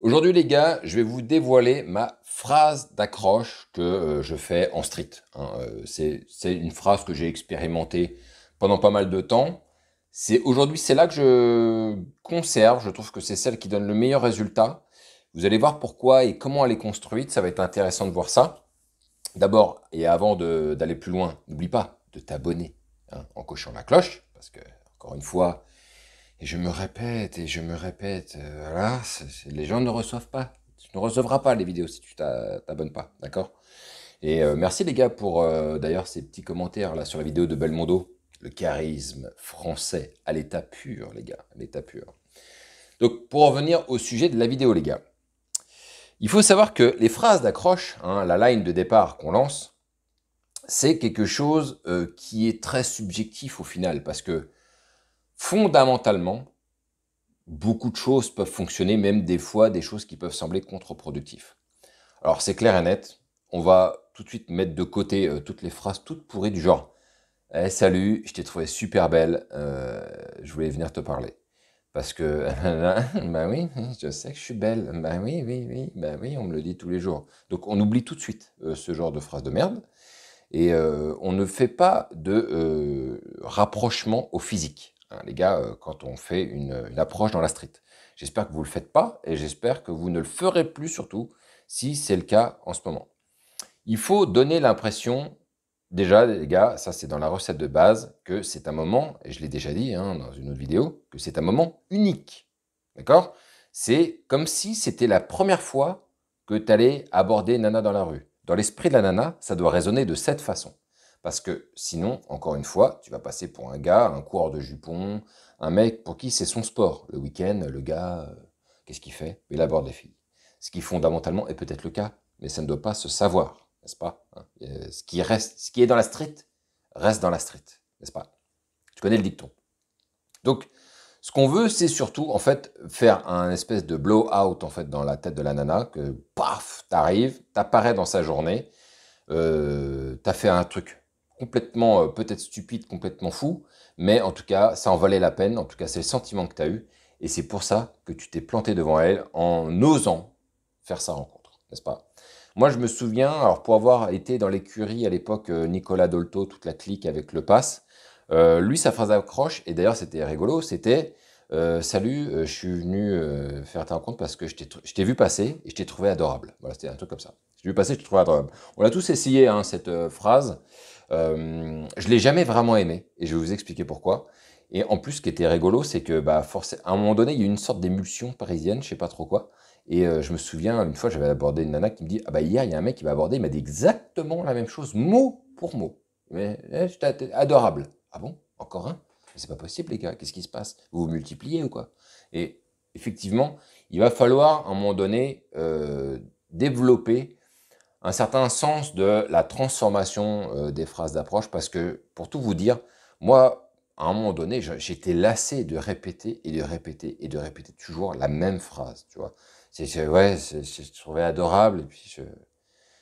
Aujourd'hui les gars, je vais vous dévoiler ma phrase d'accroche que je fais en street. C'est une phrase que j'ai expérimentée pendant pas mal de temps. Aujourd'hui, c'est là que je conserve. Je trouve que c'est celle qui donne le meilleur résultat. Vous allez voir pourquoi et comment elle est construite. Ça va être intéressant de voir ça. D'abord, et avant d'aller plus loin, n'oublie pas de t'abonner en cochant la cloche. Parce que, encore une fois, et je me répète, voilà, les gens ne reçoivent pas. Tu ne recevras pas les vidéos si tu t'abonnes pas, d'accord? Et merci les gars pour d'ailleurs ces petits commentaires là sur la vidéo de Belmondo. Le charisme français à l'état pur, les gars, à l'état pur. Donc pour revenir au sujet de la vidéo, les gars, il faut savoir que les phrases d'accroche, la line de départ qu'on lance, c'est quelque chose qui est très subjectif au final, parce que fondamentalement, beaucoup de choses peuvent fonctionner, même des fois des choses qui peuvent sembler contre-productives. Alors c'est clair et net, on va tout de suite mettre de côté toutes les phrases toutes pourries du genre Eh, salut, je t'ai trouvé super belle, je voulais venir te parler. Parce que, bah oui, je sais que je suis belle, bah oui, oui, oui, bah oui, on me le dit tous les jours. Donc on oublie tout de suite ce genre de phrase de merde, et on ne fait pas de rapprochement au physique, hein, les gars, quand on fait une approche dans la street. J'espère que vous ne le faites pas, et j'espère que vous ne le ferez plus surtout, si c'est le cas en ce moment. Il faut donner l'impression, déjà les gars, ça c'est dans la recette de base, que c'est un moment, et je l'ai déjà dit dans une autre vidéo, que c'est un moment unique. D'accord? C'est comme si c'était la première fois que tu allais aborder Nana dans la rue. Dans l'esprit de la nana, ça doit résonner de cette façon. Parce que sinon, encore une fois, tu vas passer pour un gars, un coureur de jupons, un mec pour qui c'est son sport. Le week-end, le gars, qu'est-ce qu'il fait? Il aborde des filles. Ce qui fondamentalement est peut-être le cas, mais ça ne doit pas se savoir, n'est-ce pas? Ce qui reste, ce qui est dans la street, reste dans la street, n'est-ce pas? Tu connais le dicton. Donc, ce qu'on veut, c'est surtout, en fait, faire un espèce de blow-out, en fait, dans la tête de la nana, que, paf, t'arrives, t'apparais dans sa journée, t'as fait un truc complètement, peut-être stupide, complètement fou, mais en tout cas, ça en valait la peine, en tout cas, c'est le sentiment que t'as eu, et c'est pour ça que tu t'es planté devant elle en osant faire sa rencontre, n'est-ce pas? Moi, je me souviens, alors pour avoir été dans l'écurie à l'époque, Nicolas Dolto, toute la clique avec le pass, lui, sa phrase d'accroche, et d'ailleurs c'était rigolo, c'était Salut, je suis venu faire ta rencontre parce que je t'ai vu passer et je t'ai trouvé adorable. Voilà, c'était un truc comme ça. Je t'ai vu passer, je t'ai trouvé adorable. On a tous essayé cette phrase. Je l'ai jamais vraiment aimée et je vais vous expliquer pourquoi. Et en plus, ce qui était rigolo, c'est que bah, à un moment donné, il y a eu une sorte d'émulsion parisienne, je sais pas trop quoi. Et je me souviens, une fois, j'avais abordé une nana qui me dit Ah bah hier, il y a un mec qui m'a abordé, il m'a dit exactement la même chose, mot pour mot. Mais j'étais adorable. Ah bon? Encore un? Mais c'est pas possible, les gars. Qu'est-ce qui se passe? Vous vous multipliez ou quoi? Et effectivement, il va falloir, à un moment donné, développer un certain sens de la transformation des phrases d'approche parce que, pour tout vous dire, moi, à un moment donné, j'étais lassé de répéter et de répéter et de répéter toujours la même phrase, tu vois. Ouais, je trouvais adorable et puis je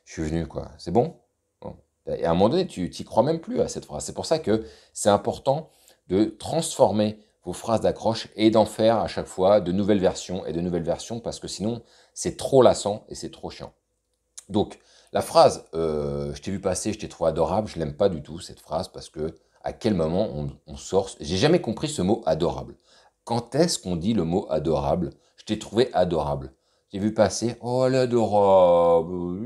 suis venu, quoi. C'est bon? Bon. Et à un moment donné, tu t'y crois même plus à cette phrase. C'est pour ça que c'est important de transformer vos phrases d'accroche et d'en faire à chaque fois de nouvelles versions et de nouvelles versions parce que sinon, c'est trop lassant et c'est trop chiant. Donc, la phrase je t'ai vu passer, je t'ai trouvé adorable, je l'aime pas du tout cette phrase parce que à quel moment on sort. J'ai jamais compris ce mot adorable. Quand est-ce qu'on dit le mot adorable? Je t'ai trouvé adorable. J'ai vu passer, oh elle est adorable.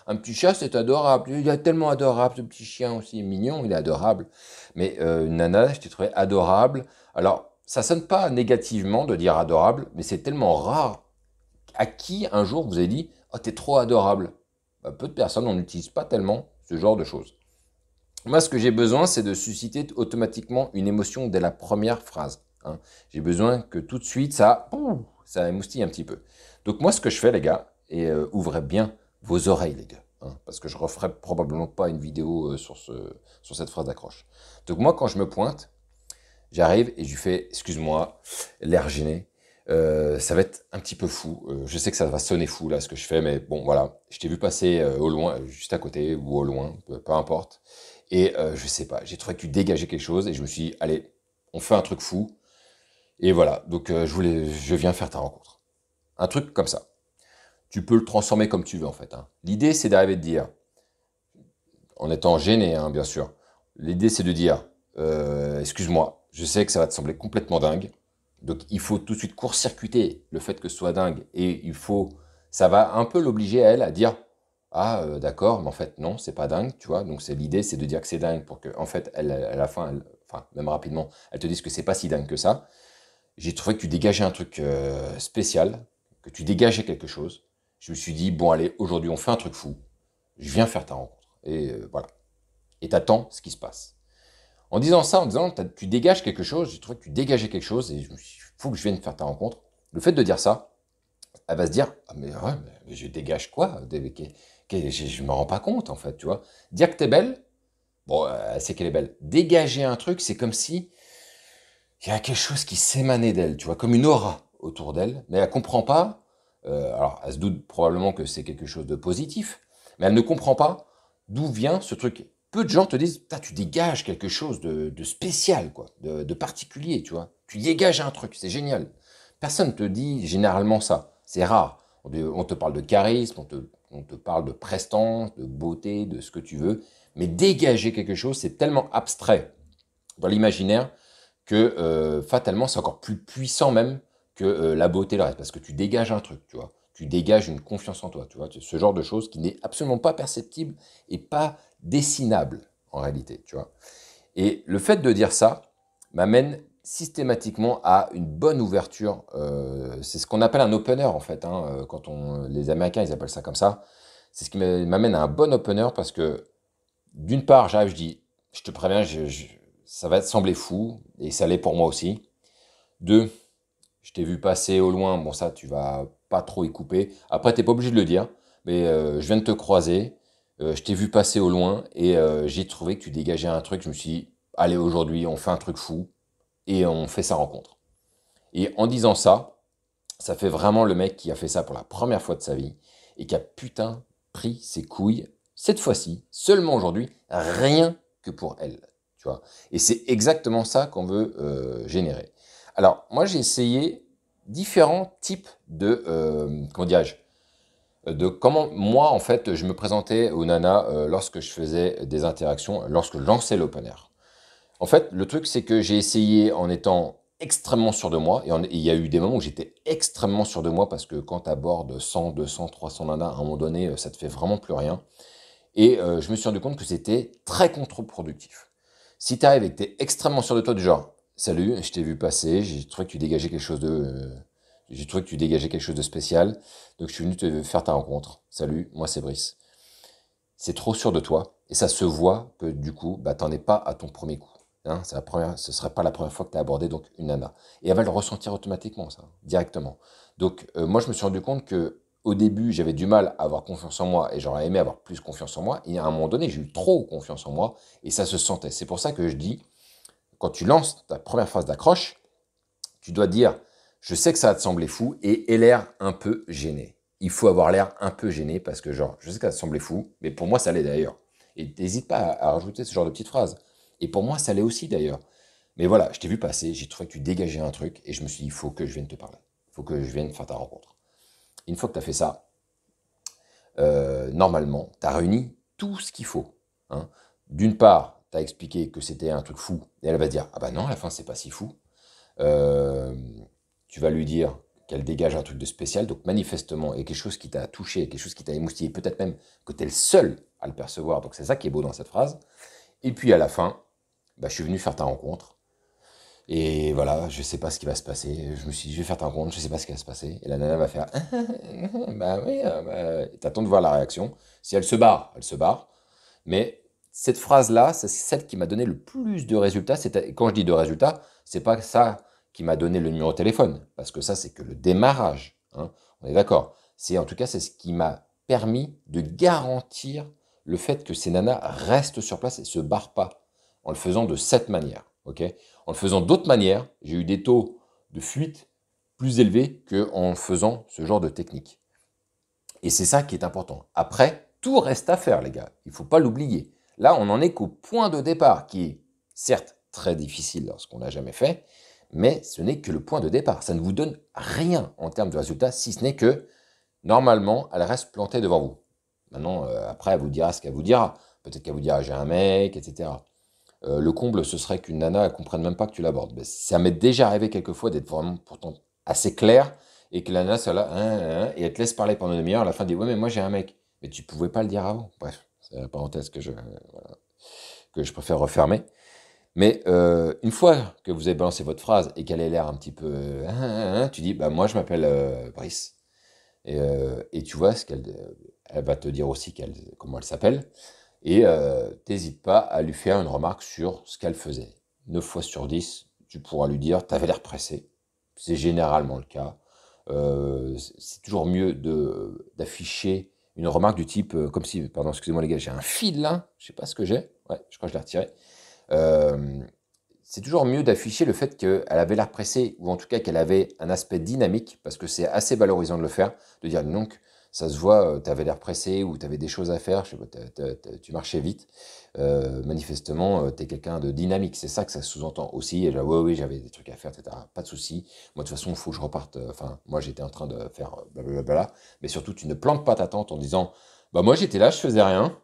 Un petit chat c'est adorable. Il est tellement adorable, ce petit chien aussi mignon, il est adorable. Mais une nana, je t'ai trouvé adorable. Alors, ça sonne pas négativement de dire adorable, mais c'est tellement rare. À qui un jour vous avez dit oh, t'es trop adorable? Bah, peu de personnes, on n'utilise pas tellement ce genre de choses. Moi, ce que j'ai besoin, c'est de susciter automatiquement une émotion dès la première phrase, hein. J'ai besoin que tout de suite, ça émoustille un petit peu. Donc moi, ce que je fais, les gars, et ouvrez bien vos oreilles, les gars, hein, parce que je referai probablement pas une vidéo sur cette phrase d'accroche. Donc moi, quand je me pointe, j'arrive et je lui fais, excuse-moi, l'air gêné. Ça va être un petit peu fou. Je sais que ça va sonner fou là ce que je fais, mais bon voilà. Je t'ai vu passer au loin, juste à côté ou au loin, peu importe. Et je sais pas, j'ai trouvé que tu dégageais quelque chose et je me suis dit, allez, on fait un truc fou. Et voilà, donc je viens faire ta rencontre. Un truc comme ça. Tu peux le transformer comme tu veux, en fait. Hein. L'idée, c'est d'arriver de dire, en étant gêné, hein, bien sûr, l'idée, c'est de dire, excuse-moi, je sais que ça va te sembler complètement dingue, donc il faut tout de suite court-circuiter le fait que ce soit dingue, et ça va un peu l'obliger à elle à dire, ah, d'accord, mais en fait, non, c'est pas dingue, tu vois, donc l'idée, c'est de dire que c'est dingue pour que, en fait, elle, à la fin, enfin, même rapidement, elle te dise que c'est pas si dingue que ça. J'ai trouvé que tu dégageais un truc spécial, que tu dégageais quelque chose. Je me suis dit, bon, allez, aujourd'hui, on fait un truc fou. Je viens faire ta rencontre. Et voilà. Et t'attends ce qui se passe. En disant ça, en disant, tu dégages quelque chose, j'ai trouvé que tu dégageais quelque chose, et je me suis dit, il faut que je vienne faire ta rencontre. Le fait de dire ça, elle va se dire, ah, mais ouais, mais je dégage quoi? Je me rends pas compte, en fait, tu vois. Dire que t'es belle, bon, elle sait qu'elle est belle. Dégager un truc, c'est comme si il y a quelque chose qui s'émanait d'elle, tu vois, comme une aura autour d'elle, mais elle comprend pas. Alors, elle se doute probablement que c'est quelque chose de positif, mais elle ne comprend pas d'où vient ce truc. Peu de gens te disent, putain, tu dégages quelque chose de spécial, quoi, de particulier, tu vois. Tu dégages un truc, c'est génial. Personne ne te dit généralement ça. C'est rare. On te parle de charisme, on te parle de prestance, de beauté, de ce que tu veux, mais dégager quelque chose, c'est tellement abstrait dans l'imaginaire que fatalement c'est encore plus puissant même que la beauté et le reste, parce que tu dégages un truc, tu vois. Tu dégages une confiance en toi, tu vois. Ce genre de choses qui n'est absolument pas perceptible et pas dessinable en réalité, tu vois. Et le fait de dire ça m'amène systématiquement à une bonne ouverture. C'est ce qu'on appelle un opener en fait. Hein, les Américains ils appellent ça comme ça. C'est ce qui m'amène à un bon opener parce que d'une part, j'arrive, je dis, je te préviens, ça va te sembler fou, et ça l'est pour moi aussi. Deux, je t'ai vu passer au loin, bon ça, tu vas pas trop y couper. Après, t'es pas obligé de le dire, mais je viens de te croiser, je t'ai vu passer au loin, et j'ai trouvé que tu dégageais un truc, je me suis dit, allez, aujourd'hui, on fait un truc fou, et on fait sa rencontre. Et en disant ça, ça fait vraiment le mec qui a fait ça pour la première fois de sa vie, et qui a putain pris ses couilles, cette fois-ci, seulement aujourd'hui, rien que pour elle. Tu vois. Et c'est exactement ça qu'on veut générer. Alors, moi, j'ai essayé différents types de, comment dirais-je, de comment moi, en fait, je me présentais aux nanas lorsque je faisais des interactions, lorsque je lançais l'open air. En fait, le truc, c'est que j'ai essayé en étant extrêmement sûr de moi, et il y a eu des moments où j'étais extrêmement sûr de moi, parce que quand tu abordes 100, 200, 300 nanas, à un moment donné, ça te fait vraiment plus rien. Et je me suis rendu compte que c'était très contre-productif. Si tu arrives et que tu es extrêmement sûr de toi, du genre, salut, je t'ai vu passer, j'ai trouvé que tu dégageais quelque chose j'ai trouvé que tu dégageais quelque chose de spécial, donc je suis venu te faire ta rencontre. Salut, moi c'est Brice. C'est trop sûr de toi, et ça se voit que du coup, bah, t'en es pas à ton premier coup. Hein, ce serait pas la première fois que tu as abordé donc une nana. Et elle va le ressentir automatiquement, ça, directement. Donc moi je me suis rendu compte que au début j'avais du mal à avoir confiance en moi et j'aurais aimé avoir plus confiance en moi. Et à un moment donné j'ai eu trop confiance en moi et ça se sentait. C'est pour ça que je dis, quand tu lances ta première phase d'accroche, tu dois dire, je sais que ça va te sembler fou et l'air un peu gêné. Il faut avoir l'air un peu gêné parce que genre, je sais que ça te semblait fou, mais pour moi ça l'est d'ailleurs. Et n'hésite pas à rajouter ce genre de petites phrases. Et pour moi ça l'est aussi d'ailleurs. Mais voilà, je t'ai vu passer, j'ai trouvé que tu dégageais un truc et je me suis dit, il faut que je vienne te parler. Il faut que je vienne faire ta rencontre. Une fois que tu as fait ça, normalement, tu as réuni tout ce qu'il faut. Hein. D'une part, tu as expliqué que c'était un truc fou et elle va se dire, ah bah non, à la fin, c'est pas si fou. Euh, Tu vas lui dire qu'elle dégage un truc de spécial, donc manifestement, il y a quelque chose qui t'a touché, quelque chose qui t'a émoustillé, peut-être même que tu es le seul à le percevoir, donc c'est ça qui est beau dans cette phrase. Et puis à la fin, bah, je suis venu faire ta rencontre. Et voilà, je sais pas ce qui va se passer. Je me suis dit, je vais faire ta rencontre, je sais pas ce qui va se passer. Et la nana va faire, bah oui, bah... et t'attends de voir la réaction. Si elle se barre, elle se barre. Mais cette phrase-là, c'est celle qui m'a donné le plus de résultats. Quand je dis de résultats, c'est pas ça qui m'a donné le numéro de téléphone, parce que ça, c'est que le démarrage. Hein. On est d'accord. En tout cas, c'est ce qui m'a permis de garantir le fait que ces nanas restent sur place et se barrent pas en le faisant de cette manière. Ok. En le faisant d'autres manières, j'ai eu des taux de fuite plus élevés qu'en faisant ce genre de technique. Et c'est ça qui est important. Après, tout reste à faire, les gars. Il ne faut pas l'oublier. Là, on n'en est qu'au point de départ, qui est certes très difficile lorsqu'on l'a jamais fait, mais ce n'est que le point de départ. Ça ne vous donne rien en termes de résultat, si ce n'est que, normalement, elle reste plantée devant vous. Maintenant, après, elle vous dira ce qu'elle vous dira. Peut-être qu'elle vous dira, j'ai un mec, etc. Le comble, ce serait qu'une nana, elle comprenne même pas que tu l'abordes. Mais ça m'est déjà arrivé quelquefois d'être vraiment pourtant assez clair, et que la nana soit là, et elle te laisse parler pendant une demi-heure, à la fin, elle dit, ouais, mais moi j'ai un mec. Mais tu pouvais pas le dire avant. Bref, c'est la parenthèse que je préfère refermer. Mais une fois que vous avez balancé votre phrase et qu'elle ait l'air un petit peu, tu dis, bah moi je m'appelle Brice. Et tu vois, elle va te dire aussi comment elle s'appelle. Et t'hésites pas à lui faire une remarque sur ce qu'elle faisait. 9 fois sur 10, tu pourras lui dire, t'avais l'air pressé. C'est généralement le cas. C'est toujours mieux d'afficher une remarque du type, comme si, pardon, excusez-moi les gars, j'ai un fil là, je sais pas ce que j'ai. Ouais, je crois que je l'ai retiré. Euh, c'est toujours mieux d'afficher le fait qu'elle avait l'air pressée, ou en tout cas qu'elle avait un aspect dynamique, parce que c'est assez valorisant de le faire, de dire donc, ça se voit, tu avais l'air pressé, ou tu avais des choses à faire, je sais pas, tu marchais vite. Manifestement, tu es quelqu'un de dynamique, c'est ça que ça sous-entend aussi. Et là, oui, j'avais des trucs à faire, etc. Pas de souci. Moi, de toute façon, il faut que je reparte. Enfin, moi, j'étais en train de faire blablabla. Mais surtout, tu ne plantes pas ta tente en disant, bah, moi, j'étais là, je faisais rien.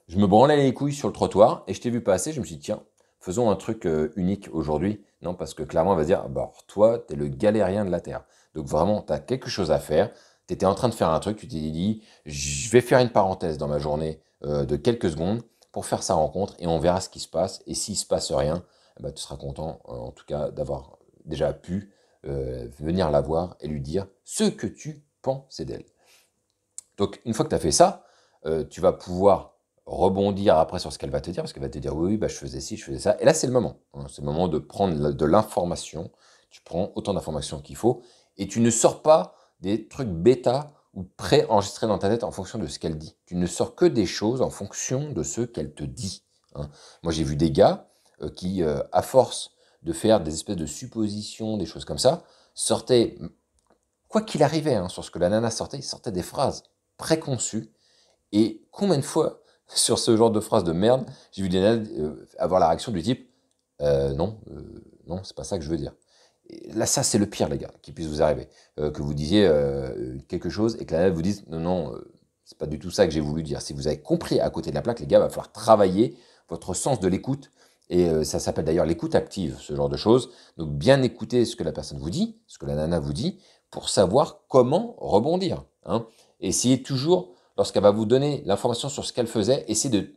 Je me branlais les couilles sur le trottoir et je t'ai vu passer, je me suis dit, tiens, faisons un truc unique aujourd'hui. Non, parce que clairement, on va se dire, ah bah, alors, toi, t'es le galérien de la Terre. Donc vraiment, tu as quelque chose à faire. Tu étais en train de faire un truc, tu t'es dit, je vais faire une parenthèse dans ma journée de quelques secondes pour faire sa rencontre et on verra ce qui se passe. Et s'il se passe rien, eh ben, tu seras content, en tout cas, d'avoir déjà pu venir la voir et lui dire ce que tu pensais d'elle. Donc, une fois que tu as fait ça, tu vas pouvoir rebondir après sur ce qu'elle va te dire, parce qu'elle va te dire oui, oui, bah, je faisais ci, je faisais ça. Et là, c'est le moment. Hein, c'est le moment de prendre de l'information. Tu prends autant d'informations qu'il faut et tu ne sors pas des trucs bêta ou pré-enregistrés dans ta tête en fonction de ce qu'elle dit. Tu ne sors que des choses en fonction de ce qu'elle te dit. Hein. Moi, j'ai vu des gars qui, à force de faire des espèces de suppositions, des choses comme ça, sortaient, quoi qu'il arrivait hein, sur ce que la nana sortait, ils sortaient des phrases préconçues. Et combien de fois, sur ce genre de phrase de merde, j'ai vu des nanas avoir la réaction du type non, non, c'est pas ça que je veux dire. Et là, ça, c'est le pire, les gars, qui puisse vous arriver. Que vous disiez quelque chose et que la nana vous dise non, non, c'est pas du tout ça que j'ai voulu dire. Si vous avez compris à côté de la plaque, les gars, il va falloir travailler votre sens de l'écoute. Et ça s'appelle d'ailleurs l'écoute active, ce genre de choses. Donc, bien écouter ce que la personne vous dit, ce que la nana vous dit, pour savoir comment rebondir. Hein. Essayez toujours, lorsqu'elle va vous donner l'information sur ce qu'elle faisait, essayez de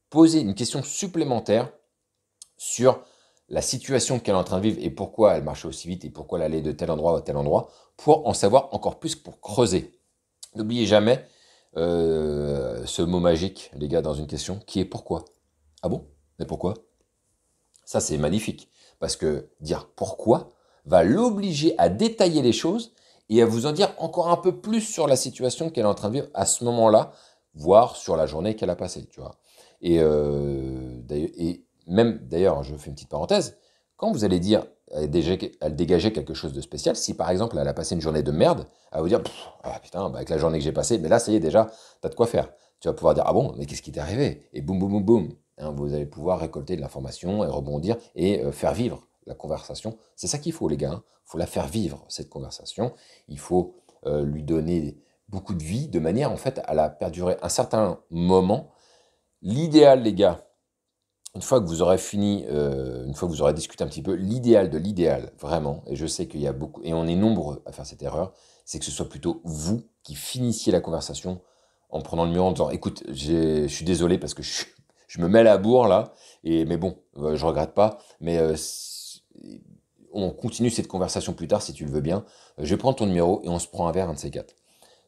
poser une question supplémentaire sur la situation qu'elle est en train de vivre et pourquoi elle marchait aussi vite et pourquoi elle allait de tel endroit à tel endroit, pour en savoir encore plus, pour creuser. N'oubliez jamais ce mot magique, les gars, dans une question, qui est pourquoi. Ah bon? Mais pourquoi? Ça, c'est magnifique. Parce que dire pourquoi va l'obliger à détailler les choses et à vous en dire encore un peu plus sur la situation qu'elle est en train de vivre à ce moment-là, voire sur la journée qu'elle a passée, tu vois. Et même, d'ailleurs, je fais une petite parenthèse, quand vous allez dire, elle dégageait quelque chose de spécial, si par exemple elle a passé une journée de merde, elle va vous dire, ah putain, bah, avec la journée que j'ai passée, mais là, ça y est, déjà, t'as de quoi faire. Tu vas pouvoir dire, ah bon, mais qu'est-ce qui t'est arrivé? Et boum, boum, boum, boum. Hein, vous allez pouvoir récolter de l'information et rebondir et faire vivre la conversation. C'est ça qu'il faut, les gars. Il faut la faire vivre, cette conversation. Il faut lui donner beaucoup de vie, de manière, en fait, à la perdurer un certain moment. L'idéal, les gars, une fois que vous aurez fini, une fois que vous aurez discuté un petit peu, l'idéal de l'idéal, vraiment, et je sais qu'il y a beaucoup, et on est nombreux à faire cette erreur, c'est que ce soit plutôt vous qui finissiez la conversation en prenant le numéro en disant, écoute, je suis désolé parce que je me mets à la bourre là, mais bon, je regrette pas, mais on continue cette conversation plus tard si tu le veux bien. Je vais prendre ton numéro et on se prend un verre, un de ces quatre.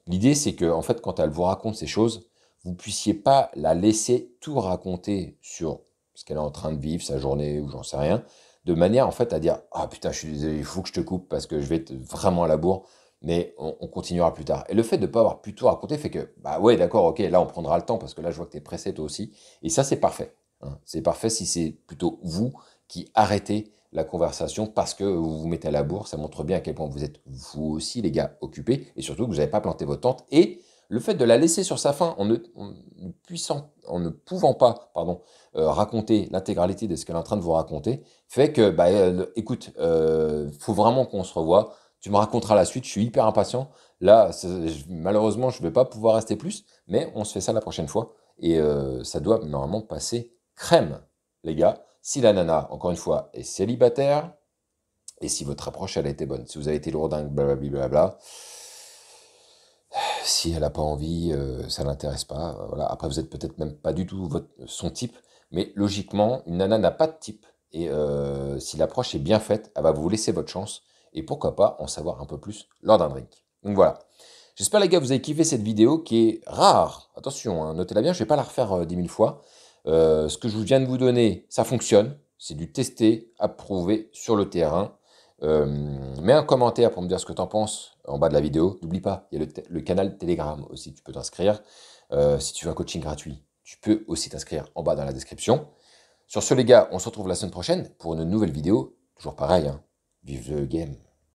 L'idée, c'est que, en fait, quand elle vous raconte ces choses, vous puissiez pas la laisser tout raconter sur ce qu'elle est en train de vivre, sa journée ou j'en sais rien, de manière en fait à dire ah putain je suis désolé, il faut que je te coupe parce que je vais être vraiment à la bourre, mais on continuera plus tard. Et le fait de ne pas avoir pu tout raconter fait que bah ouais d'accord ok là on prendra le temps parce que là je vois que tu es pressé toi aussi et ça c'est parfait. Hein. C'est parfait si c'est plutôt vous qui arrêtez la conversation parce que vous vous mettez à la bourre, ça montre bien à quel point vous êtes vous aussi les gars occupés et surtout que vous n'avez pas planté votre tente et le fait de la laisser sur sa faim en ne pouvant pas pardon, raconter l'intégralité de ce qu'elle est en train de vous raconter, fait que, bah, écoute, faut vraiment qu'on se revoie. Tu me raconteras la suite, je suis hyper impatient. Là, malheureusement, je ne vais pas pouvoir rester plus, mais on se fait ça la prochaine fois. Et ça doit normalement passer crème, les gars. Si la nana, encore une fois, est célibataire, et si votre approche, elle a été bonne, si vous avez été lourdingue, blablabla, si elle n'a pas envie, ça l'intéresse pas, voilà. Après, vous êtes peut-être même pas du tout son type, mais logiquement, une nana n'a pas de type. Et si l'approche est bien faite, elle va vous laisser votre chance. Et pourquoi pas en savoir un peu plus lors d'un drink. Donc voilà. J'espère les gars, vous avez kiffé cette vidéo qui est rare. Attention, hein, notez-la bien, je ne vais pas la refaire 10 000 fois. Ce que je viens de vous donner, ça fonctionne. C'est du testé, approuvé sur le terrain. Mets un commentaire pour me dire ce que tu en penses en bas de la vidéo. N'oublie pas, il y a le canal Telegram aussi, tu peux t'inscrire. Si tu veux un coaching gratuit, tu peux aussi t'inscrire en bas dans la description. Sur ce les gars, on se retrouve la semaine prochaine pour une nouvelle vidéo. Toujours pareil, hein. Vive le game.